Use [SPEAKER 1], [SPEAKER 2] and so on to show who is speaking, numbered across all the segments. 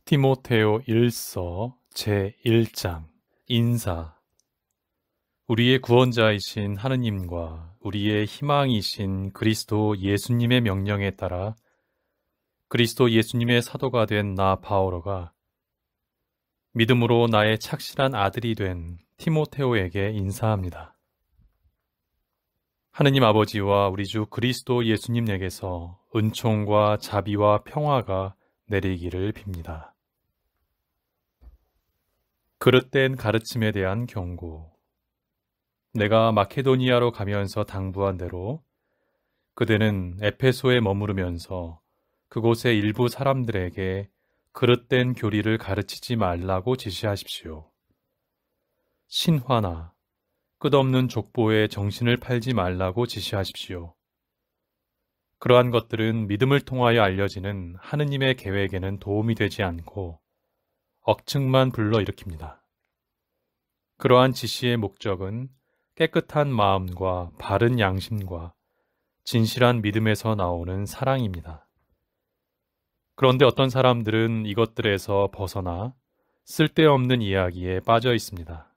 [SPEAKER 1] 티모테오 1서 제1장 인사. 우리의 구원자이신 하느님과 우리의 희망이신 그리스도 예수님의 명령에 따라 그리스도 예수님의 사도가 된 나 바오로가 믿음으로 나의 착실한 아들이 된 티모테오에게 인사합니다. 하느님 아버지와 우리 주 그리스도 예수님에게서 은총과 자비와 평화가 내리기를 빕니다. 그릇된 가르침에 대한 경고. 내가 마케도니아로 가면서 당부한 대로 그대는 에페소에 머무르면서 그곳의 일부 사람들에게 그릇된 교리를 가르치지 말라고 지시하십시오. 신화나 끝없는 족보에 정신을 팔지 말라고 지시하십시오. 그러한 것들은 믿음을 통하여 알려지는 하느님의 계획에는 도움이 되지 않고 억측만 불러일으킵니다. 그러한 지시의 목적은 깨끗한 마음과 바른 양심과 진실한 믿음에서 나오는 사랑입니다. 그런데 어떤 사람들은 이것들에서 벗어나 쓸데없는 이야기에 빠져 있습니다.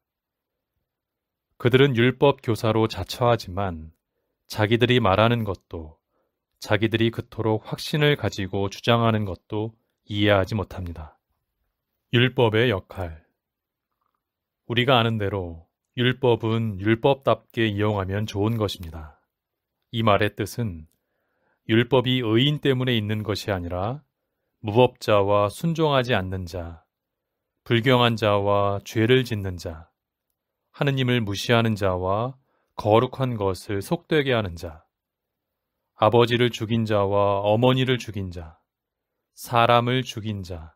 [SPEAKER 1] 그들은 율법 교사로 자처하지만 자기들이 말하는 것도 자기들이 그토록 확신을 가지고 주장하는 것도 이해하지 못합니다. 율법의 역할. 우리가 아는 대로 율법은 율법답게 이용하면 좋은 것입니다. 이 말의 뜻은 율법이 의인 때문에 있는 것이 아니라 무법자와 순종하지 않는 자, 불경한 자와 죄를 짓는 자, 하느님을 무시하는 자와 거룩한 것을 속되게 하는 자, 아버지를 죽인 자와 어머니를 죽인 자, 사람을 죽인 자,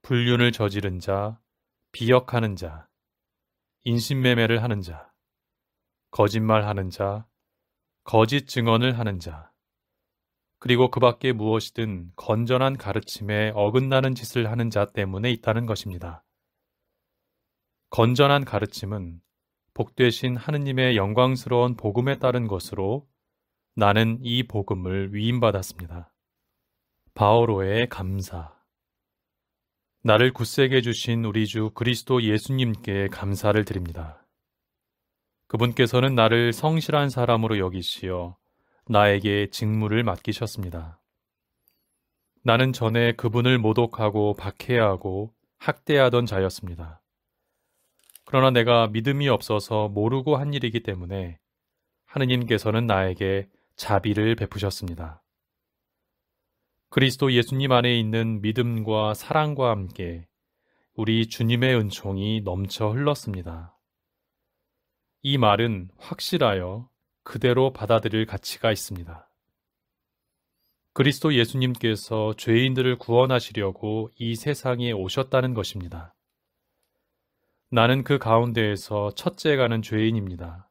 [SPEAKER 1] 불륜을 저지른 자, 비역하는 자, 인신매매를 하는 자, 거짓말하는 자, 거짓 증언을 하는 자, 그리고 그 밖에 무엇이든 건전한 가르침에 어긋나는 짓을 하는 자 때문에 있다는 것입니다. 건전한 가르침은 복되신 하느님의 영광스러운 복음에 따른 것으로 나는 이 복음을 위임받았습니다. 바오로의 감사. 나를 굳세게 해주신 우리 주 그리스도 예수님께 감사를 드립니다. 그분께서는 나를 성실한 사람으로 여기시어 나에게 직무를 맡기셨습니다. 나는 전에 그분을 모독하고 박해하고 학대하던 자였습니다. 그러나 내가 믿음이 없어서 모르고 한 일이기 때문에 하느님께서는 나에게 자비를 베푸셨습니다. 그리스도 예수님 안에 있는 믿음과 사랑과 함께 우리 주님의 은총이 넘쳐 흘렀습니다. 이 말은 확실하여 그대로 받아들일 가치가 있습니다. 그리스도 예수님께서 죄인들을 구원하시려고 이 세상에 오셨다는 것입니다. 나는 그 가운데에서 첫째 가는 죄인입니다.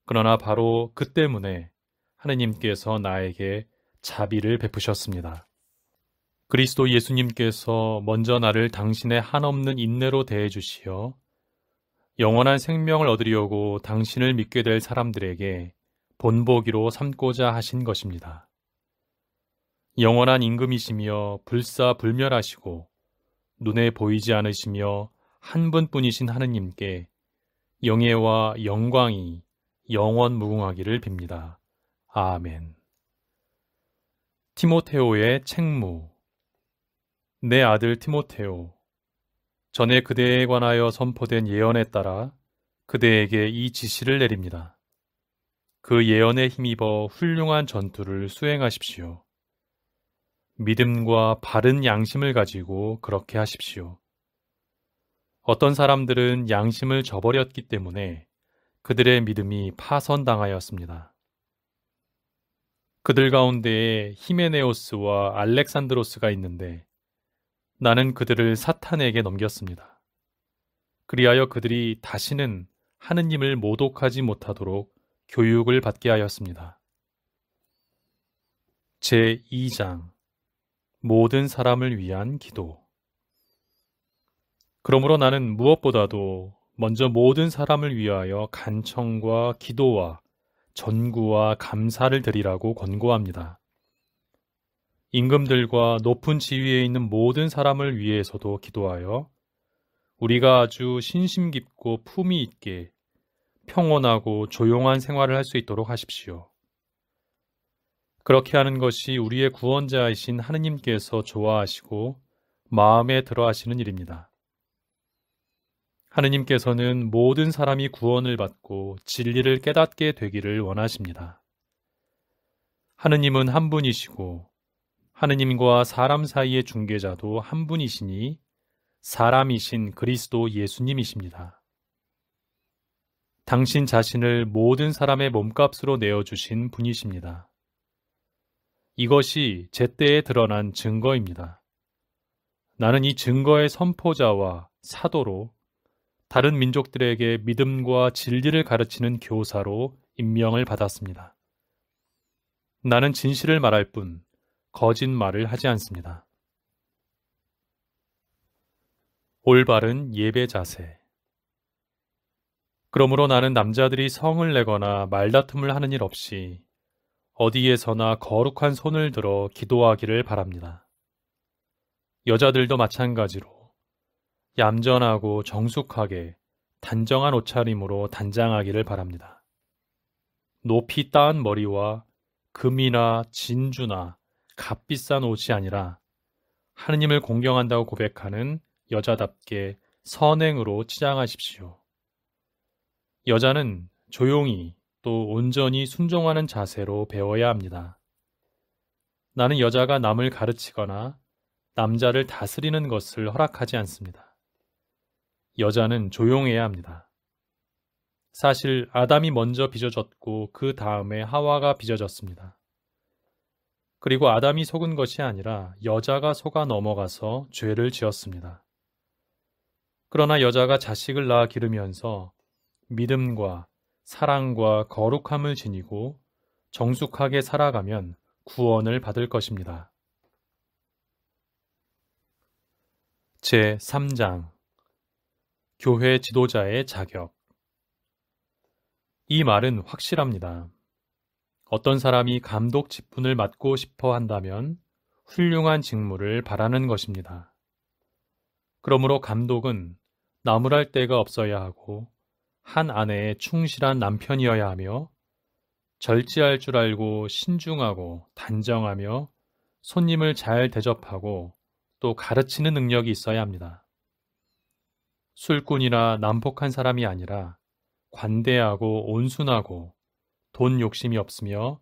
[SPEAKER 1] 그러나 바로 그 때문에 하느님께서 나에게 자비를 베푸셨습니다. 그리스도 예수님께서 먼저 나를 당신의 한없는 인내로 대해주시어 영원한 생명을 얻으려고 당신을 믿게 될 사람들에게 본보기로 삼고자 하신 것입니다. 영원한 임금이시며 불사불멸하시고 눈에 보이지 않으시며 한 분뿐이신 하느님께 영예와 영광이 영원 무궁하기를 빕니다. 아멘. 티모테오의 책무. 내 아들 티모테오, 전에 그대에 관하여 선포된 예언에 따라 그대에게 이 지시를 내립니다. 그 예언에 힘입어 훌륭한 전투를 수행하십시오. 믿음과 바른 양심을 가지고 그렇게 하십시오. 어떤 사람들은 양심을 저버렸기 때문에 그들의 믿음이 파선당하였습니다. 그들 가운데에 히메네오스와 알렉산드로스가 있는데 나는 그들을 사탄에게 넘겼습니다. 그리하여 그들이 다시는 하느님을 모독하지 못하도록 교육을 받게 하였습니다. 제2장 모든 사람을 위한 기도. 그러므로 나는 무엇보다도 먼저 모든 사람을 위하여 간청과 기도와 전구와 감사를 드리라고 권고합니다. 임금들과 높은 지위에 있는 모든 사람을 위해서도 기도하여 우리가 아주 신심 깊고 품위 있게 평온하고 조용한 생활을 할 수 있도록 하십시오. 그렇게 하는 것이 우리의 구원자이신 하느님께서 좋아하시고 마음에 들어 하시는 일입니다. 하느님께서는 모든 사람이 구원을 받고 진리를 깨닫게 되기를 원하십니다. 하느님은 한 분이시고 하느님과 사람 사이의 중개자도 한 분이시니 사람이신 그리스도 예수님이십니다. 당신 자신을 모든 사람의 몸값으로 내어주신 분이십니다. 이것이 제때에 드러난 증거입니다. 나는 이 증거의 선포자와 사도로 다른 민족들에게 믿음과 진리를 가르치는 교사로 임명을 받았습니다. 나는 진실을 말할 뿐 거짓말을 하지 않습니다. 올바른 예배 자세. 그러므로 나는 남자들이 성을 내거나 말다툼을 하는 일 없이 어디에서나 거룩한 손을 들어 기도하기를 바랍니다. 여자들도 마찬가지로 얌전하고 정숙하게 단정한 옷차림으로 단장하기를 바랍니다. 높이 따은 머리와 금이나 진주나 값비싼 옷이 아니라 하느님을 공경한다고 고백하는 여자답게 선행으로 치장하십시오. 여자는 조용히 또 온전히 순종하는 자세로 배워야 합니다. 나는 여자가 남을 가르치거나 남자를 다스리는 것을 허락하지 않습니다. 여자는 조용해야 합니다. 사실 아담이 먼저 빚어졌고 그 다음에 하와가 빚어졌습니다. 그리고 아담이 속은 것이 아니라 여자가 속아 넘어가서 죄를 지었습니다. 그러나 여자가 자식을 낳아 기르면서 믿음과 사랑과 거룩함을 지니고 정숙하게 살아가면 구원을 받을 것입니다. 제3장 교회 지도자의 자격. 이 말은 확실합니다. 어떤 사람이 감독 직분을 맡고 싶어 한다면 훌륭한 직무를 바라는 것입니다. 그러므로 감독은 나무랄 데가 없어야 하고 한 아내에 충실한 남편이어야 하며 절제할 줄 알고 신중하고 단정하며 손님을 잘 대접하고 또 가르치는 능력이 있어야 합니다. 술꾼이나 난폭한 사람이 아니라 관대하고 온순하고 돈 욕심이 없으며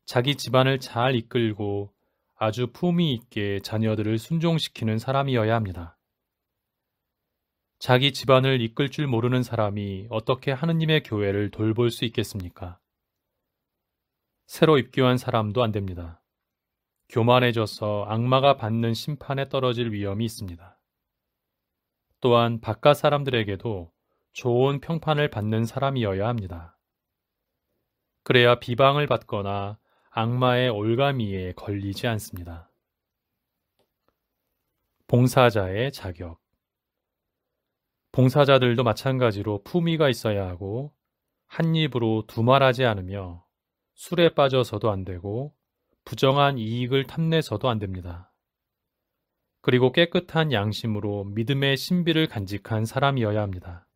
[SPEAKER 1] 자기 집안을 잘 이끌고 아주 품위 있게 자녀들을 순종시키는 사람이어야 합니다. 자기 집안을 이끌 줄 모르는 사람이 어떻게 하느님의 교회를 돌볼 수 있겠습니까? 새로 입교한 사람도 안 됩니다. 교만해져서 악마가 받는 심판에 떨어질 위험이 있습니다. 또한 바깥 사람들에게도 좋은 평판을 받는 사람이어야 합니다. 그래야 비방을 받거나 악마의 올가미에 걸리지 않습니다. 봉사자의 자격. 봉사자들도 마찬가지로 품위가 있어야 하고 한 입으로 두말하지 않으며 술에 빠져서도 안 되고 부정한 이익을 탐내서도 안 됩니다. 그리고 깨끗한 양심으로 믿음의 신비를 간직한 사람이어야 합니다.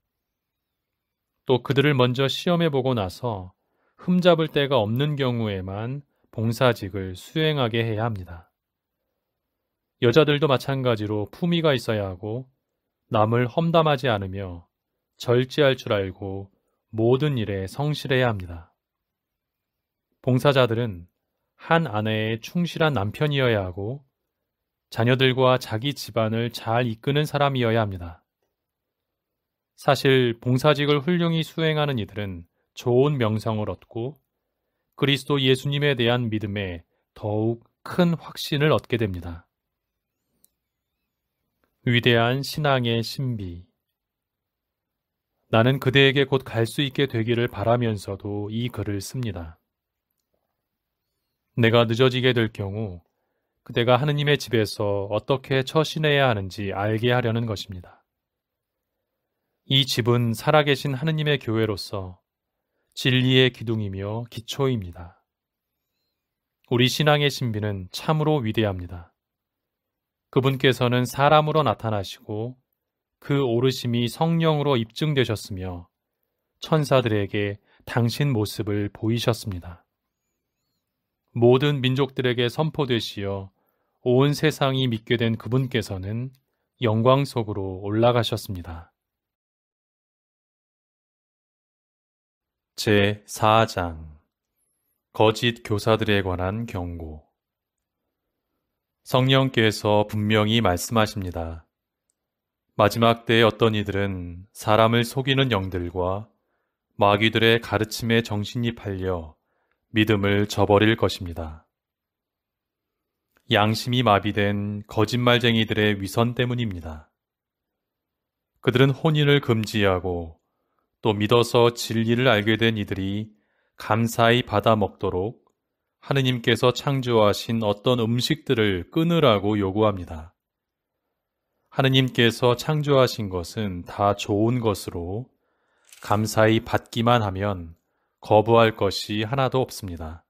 [SPEAKER 1] 또 그들을 먼저 시험해 보고 나서 흠잡을 데가 없는 경우에만 봉사직을 수행하게 해야 합니다. 여자들도 마찬가지로 품위가 있어야 하고 남을 험담하지 않으며 절제할 줄 알고 모든 일에 성실해야 합니다. 봉사자들은 한 아내의 충실한 남편이어야 하고 자녀들과 자기 집안을 잘 이끄는 사람이어야 합니다. 사실 봉사직을 훌륭히 수행하는 이들은 좋은 명성을 얻고 그리스도 예수님에 대한 믿음에 더욱 큰 확신을 얻게 됩니다. 위대한 신앙의 신비. 나는 그대에게 곧 갈 수 있게 되기를 바라면서도 이 글을 씁니다. 내가 늦어지게 될 경우 그대가 하느님의 집에서 어떻게 처신해야 하는지 알게 하려는 것입니다. 이 집은 살아계신 하느님의 교회로서 진리의 기둥이며 기초입니다. 우리 신앙의 신비는 참으로 위대합니다. 그분께서는 사람으로 나타나시고 그 오르심이 성령으로 입증되셨으며 천사들에게 당신 모습을 보이셨습니다. 모든 민족들에게 선포되시어 온 세상이 믿게 된 그분께서는 영광 속으로 올라가셨습니다. 제4장 거짓 교사들에 관한 경고. 성령께서 분명히 말씀하십니다. 마지막 때에 어떤 이들은 사람을 속이는 영들과 마귀들의 가르침에 정신이 팔려 믿음을 저버릴 것입니다. 양심이 마비된 거짓말쟁이들의 위선 때문입니다. 그들은 혼인을 금지하고 또 믿어서 진리를 알게 된 이들이 감사히 받아 먹도록 하느님께서 창조하신 어떤 음식들을 끊으라고 요구합니다. 하느님께서 창조하신 것은 다 좋은 것으로 감사히 받기만 하면 거부할 것이 하나도 없습니다.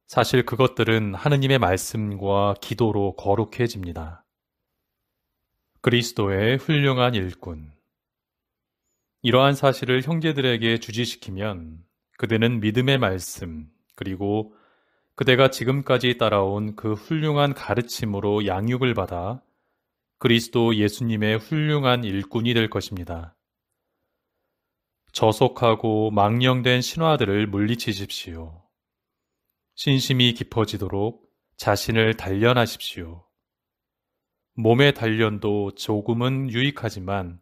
[SPEAKER 1] 사실 그것들은 하느님의 말씀과 기도로 거룩해집니다. 그리스도의 훌륭한 일꾼. 이러한 사실을 형제들에게 주지시키면 그대는 믿음의 말씀, 그리고 그대가 지금까지 따라온 그 훌륭한 가르침으로 양육을 받아 그리스도 예수님의 훌륭한 일꾼이 될 것입니다. 저속하고 망령된 신화들을 물리치십시오. 신심이 깊어지도록 자신을 단련하십시오. 몸의 단련도 조금은 유익하지만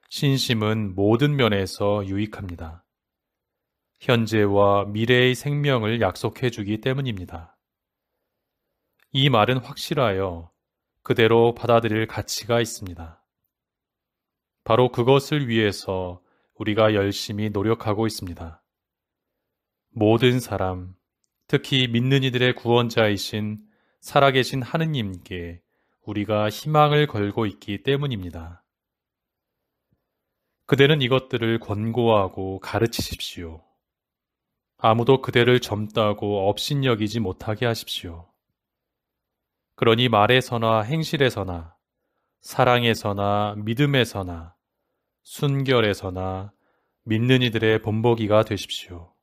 [SPEAKER 1] 신심은 모든 면에서 유익합니다. 현재와 미래의 생명을 약속해 주기 때문입니다. 이 말은 확실하여 그대로 받아들일 가치가 있습니다. 바로 그것을 위해서 우리가 열심히 노력하고 있습니다. 모든 사람, 특히 믿는 이들의 구원자이신 살아계신 하느님께 우리가 희망을 걸고 있기 때문입니다. 그대는 이것들을 권고하고 가르치십시오. 아무도 그대를 젊다고 업신여기지 못하게 하십시오. 그러니 말에서나 행실에서나 사랑에서나 믿음에서나 순결에서나 믿는 이들의 본보기가 되십시오.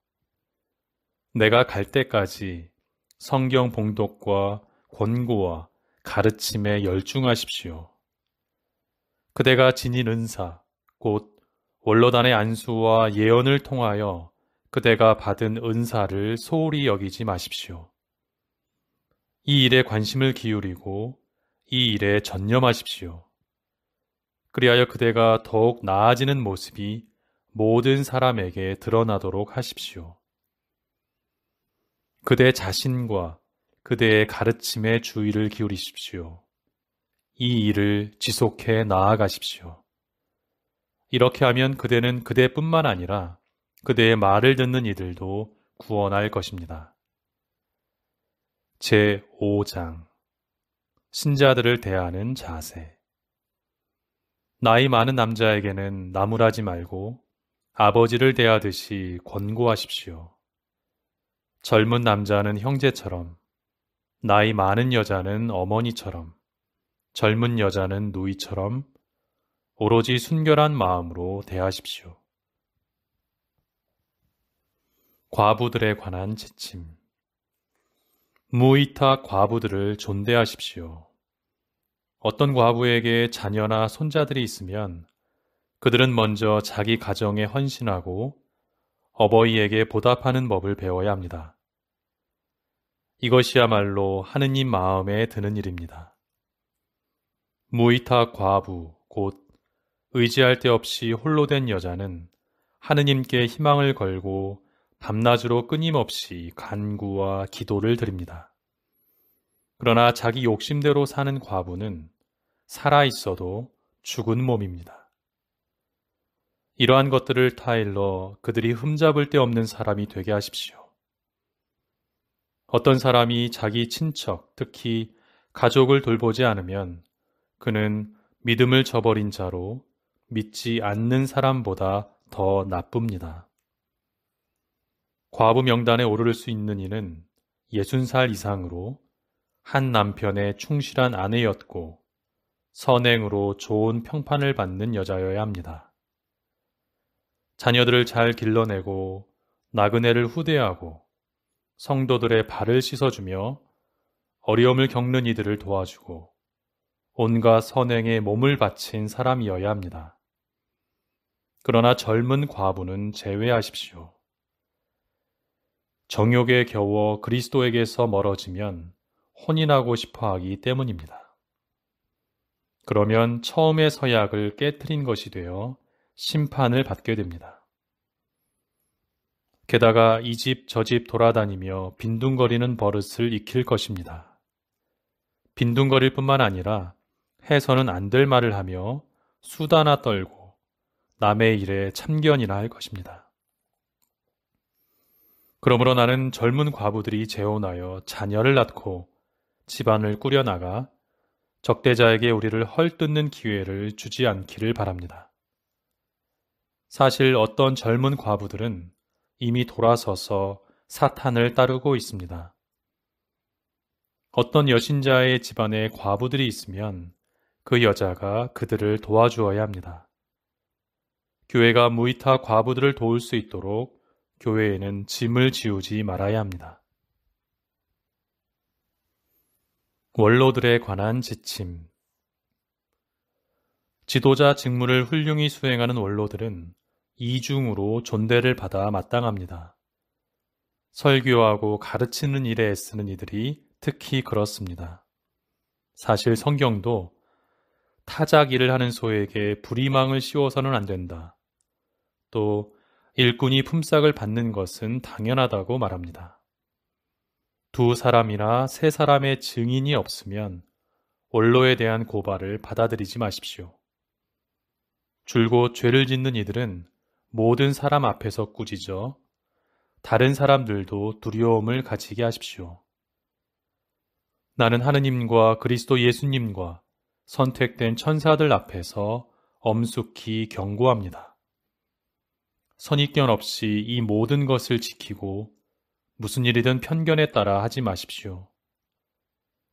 [SPEAKER 1] 내가 갈 때까지 성경 봉독과 권고와 가르침에 열중하십시오. 그대가 지닌 은사, 곧 원로단의 안수와 예언을 통하여 그대가 받은 은사를 소홀히 여기지 마십시오. 이 일에 관심을 기울이고 이 일에 전념하십시오. 그리하여 그대가 더욱 나아지는 모습이 모든 사람에게 드러나도록 하십시오. 그대 자신과 그대의 가르침에 주의를 기울이십시오. 이 일을 지속해 나아가십시오. 이렇게 하면 그대는 그대뿐만 아니라 그대의 말을 듣는 이들도 구원할 것입니다. 제5장 신자들을 대하는 자세. 나이 많은 남자에게는 나무라지 말고 아버지를 대하듯이 권고하십시오. 젊은 남자는 형제처럼, 나이 많은 여자는 어머니처럼, 젊은 여자는 누이처럼 오로지 순결한 마음으로 대하십시오. 과부들에 관한 지침. 무이탁 과부들을 존대하십시오. 어떤 과부에게 자녀나 손자들이 있으면 그들은 먼저 자기 가정에 헌신하고 어버이에게 보답하는 법을 배워야 합니다. 이것이야말로 하느님 마음에 드는 일입니다. 무이탁 과부, 곧 의지할 데 없이 홀로 된 여자는 하느님께 희망을 걸고 밤낮으로 끊임없이 간구와 기도를 드립니다. 그러나 자기 욕심대로 사는 과부는 살아있어도 죽은 몸입니다. 이러한 것들을 타일러 그들이 흠잡을 데 없는 사람이 되게 하십시오. 어떤 사람이 자기 친척, 특히 가족을 돌보지 않으면 그는 믿음을 저버린 자로 믿지 않는 사람보다 더 나쁩니다. 과부 명단에 오를 수 있는 이는 60살 이상으로 한 남편의 충실한 아내였고 선행으로 좋은 평판을 받는 여자여야 합니다. 자녀들을 잘 길러내고 나그네를 후대하고 성도들의 발을 씻어주며 어려움을 겪는 이들을 도와주고 온갖 선행에 몸을 바친 사람이어야 합니다. 그러나 젊은 과부는 제외하십시오. 정욕에 겨워 그리스도에게서 멀어지면 혼인하고 싶어 하기 때문입니다. 그러면 처음의 서약을 깨트린 것이 되어 심판을 받게 됩니다. 게다가 이 집 저 집 돌아다니며 빈둥거리는 버릇을 익힐 것입니다. 빈둥거릴 뿐만 아니라 해서는 안 될 말을 하며 수다나 떨고 남의 일에 참견이나 할 것입니다. 그러므로 나는 젊은 과부들이 재혼하여 자녀를 낳고 집안을 꾸려나가 적대자에게 우리를 헐뜯는 기회를 주지 않기를 바랍니다. 사실 어떤 젊은 과부들은 이미 돌아서서 사탄을 따르고 있습니다. 어떤 여신자의 집안에 과부들이 있으면 그 여자가 그들을 도와주어야 합니다. 교회가 무이타 과부들을 도울 수 있도록 교회에는 짐을 지우지 말아야 합니다. 원로들에 관한 지침. 지도자 직무를 훌륭히 수행하는 원로들은 이중으로 존대를 받아 마땅합니다. 설교하고 가르치는 일에 애쓰는 이들이 특히 그렇습니다. 사실 성경도 타작 일을 하는 소에게 불이망을 씌워서는 안 된다. 또 일꾼이 품삯을 받는 것은 당연하다고 말합니다. 두 사람이나 세 사람의 증인이 없으면 원로에 대한 고발을 받아들이지 마십시오. 줄곧 죄를 짓는 이들은 모든 사람 앞에서 꾸짖어 다른 사람들도 두려움을 가지게 하십시오. 나는 하느님과 그리스도 예수님과 선택된 천사들 앞에서 엄숙히 경고합니다. 선입견 없이 이 모든 것을 지키고 무슨 일이든 편견에 따라 하지 마십시오.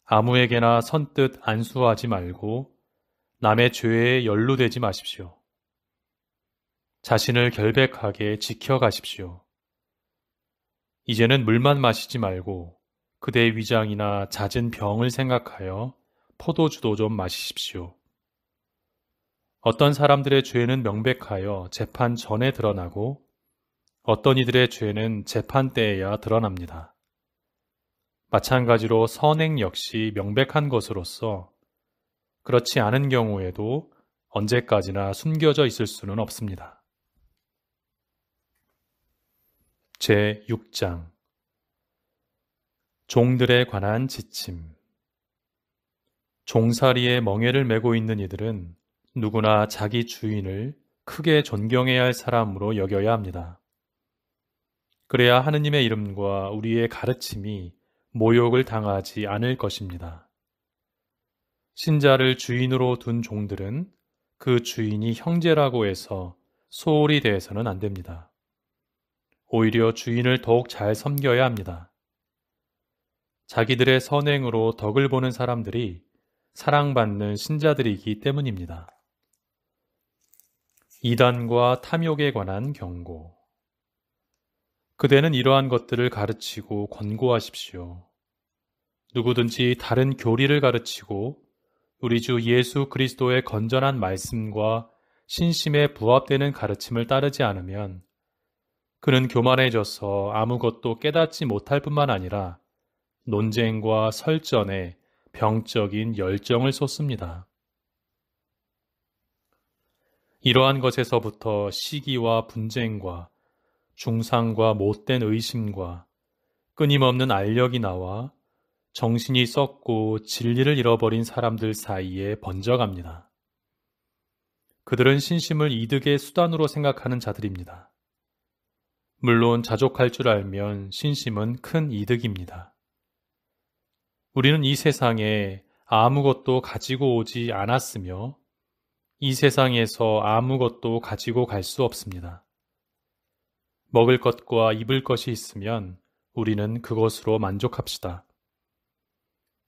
[SPEAKER 1] 아무에게나 선뜻 안수하지 말고 남의 죄에 연루되지 마십시오. 자신을 결백하게 지켜가십시오. 이제는 물만 마시지 말고 그대의 위장이나 잦은 병을 생각하여 포도주도 좀 마시십시오. 어떤 사람들의 죄는 명백하여 재판 전에 드러나고 어떤 이들의 죄는 재판 때에야 드러납니다. 마찬가지로 선행 역시 명백한 것으로서 그렇지 않은 경우에도 언제까지나 숨겨져 있을 수는 없습니다. 제6장 종들에 관한 지침. 종살이에 멍에를 메고 있는 이들은 누구나 자기 주인을 크게 존경해야 할 사람으로 여겨야 합니다. 그래야 하느님의 이름과 우리의 가르침이 모욕을 당하지 않을 것입니다. 신자를 주인으로 둔 종들은 그 주인이 형제라고 해서 소홀히 대해서는 안 됩니다. 오히려 주인을 더욱 잘 섬겨야 합니다. 자기들의 선행으로 덕을 보는 사람들이 사랑받는 신자들이기 때문입니다. 이단과 탐욕에 관한 경고. 그대는 이러한 것들을 가르치고 권고하십시오. 누구든지 다른 교리를 가르치고 우리 주 예수 그리스도의 건전한 말씀과 신심에 부합되는 가르침을 따르지 않으면 그는 교만해져서 아무것도 깨닫지 못할 뿐만 아니라 논쟁과 설전에 병적인 열정을 쏟습니다. 이러한 것에서부터 시기와 분쟁과 중상과 못된 의심과 끊임없는 알력이 나와 정신이 썩고 진리를 잃어버린 사람들 사이에 번져갑니다. 그들은 신심을 이득의 수단으로 생각하는 자들입니다. 물론 자족할 줄 알면 신심은 큰 이득입니다. 우리는 이 세상에 아무것도 가지고 오지 않았으며 이 세상에서 아무것도 가지고 갈 수 없습니다. 먹을 것과 입을 것이 있으면 우리는 그것으로 만족합시다.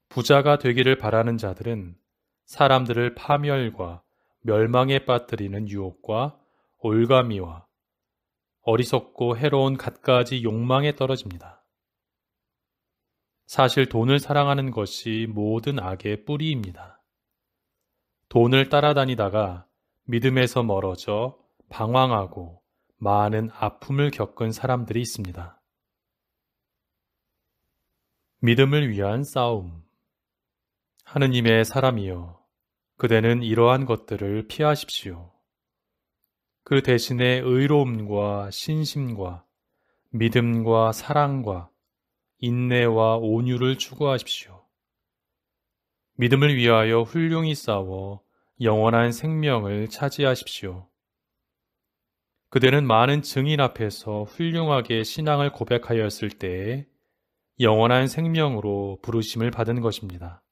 [SPEAKER 1] 부자가 되기를 바라는 자들은 사람들을 파멸과 멸망에 빠뜨리는 유혹과 올가미와 어리석고 해로운 갖가지 욕망에 떨어집니다. 사실 돈을 사랑하는 것이 모든 악의 뿌리입니다. 돈을 따라다니다가 믿음에서 멀어져 방황하고 많은 아픔을 겪은 사람들이 있습니다. 믿음을 위한 싸움. 하느님의 사람이여, 그대는 이러한 것들을 피하십시오. 그 대신에 의로움과 신심과 믿음과 사랑과 인내와 온유를 추구하십시오. 믿음을 위하여 훌륭히 싸워 영원한 생명을 차지하십시오. 그대는 많은 증인 앞에서 훌륭하게 신앙을 고백하였을 때에 영원한 생명으로 부르심을 받은 것입니다.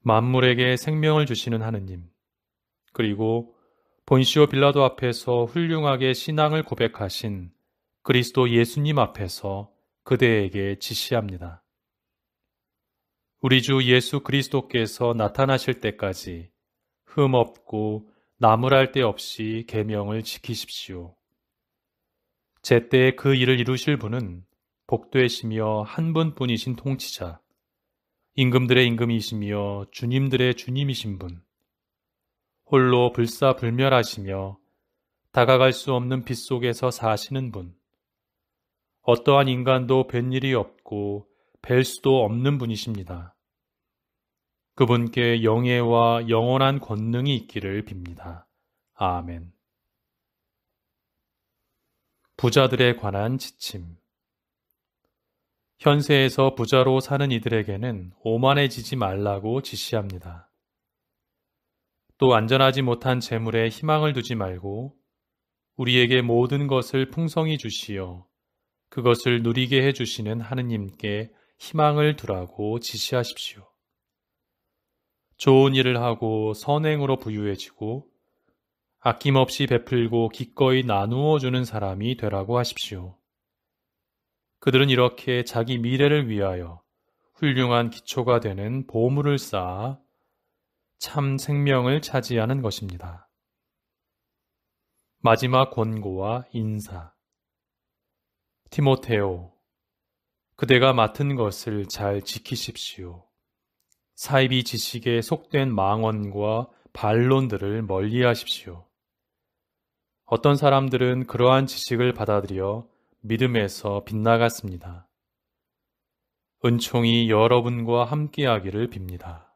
[SPEAKER 1] 만물에게 생명을 주시는 하느님, 그리고 본시오 빌라도 앞에서 훌륭하게 신앙을 고백하신 그리스도 예수님 앞에서 그대에게 지시합니다. 우리 주 예수 그리스도께서 나타나실 때까지 흠없고 나무랄 데 없이 계명을 지키십시오. 제때에 그 일을 이루실 분은 복되시며 한 분뿐이신 통치자, 임금들의 임금이시며 주님들의 주님이신 분, 홀로 불사불멸하시며 다가갈 수 없는 빛 속에서 사시는 분, 어떠한 인간도 뵐 일이 없고 뵐 수도 없는 분이십니다. 그분께 영예와 영원한 권능이 있기를 빕니다. 아멘. 부자들에 관한 지침. 현세에서 부자로 사는 이들에게는 오만해지지 말라고 지시합니다. 또 안전하지 못한 재물에 희망을 두지 말고 우리에게 모든 것을 풍성히 주시어 그것을 누리게 해주시는 하느님께 희망을 두라고 지시하십시오. 좋은 일을 하고 선행으로 부유해지고 아낌없이 베풀고 기꺼이 나누어 주는 사람이 되라고 하십시오. 그들은 이렇게 자기 미래를 위하여 훌륭한 기초가 되는 보물을 쌓아 참 생명을 차지하는 것입니다. 마지막 권고와 인사. 티모테오, 그대가 맡은 것을 잘 지키십시오. 사이비 지식에 속된 망언과 반론들을 멀리하십시오. 어떤 사람들은 그러한 지식을 받아들여 믿음에서 빗나갔습니다. 은총이 여러분과 함께하기를 빕니다.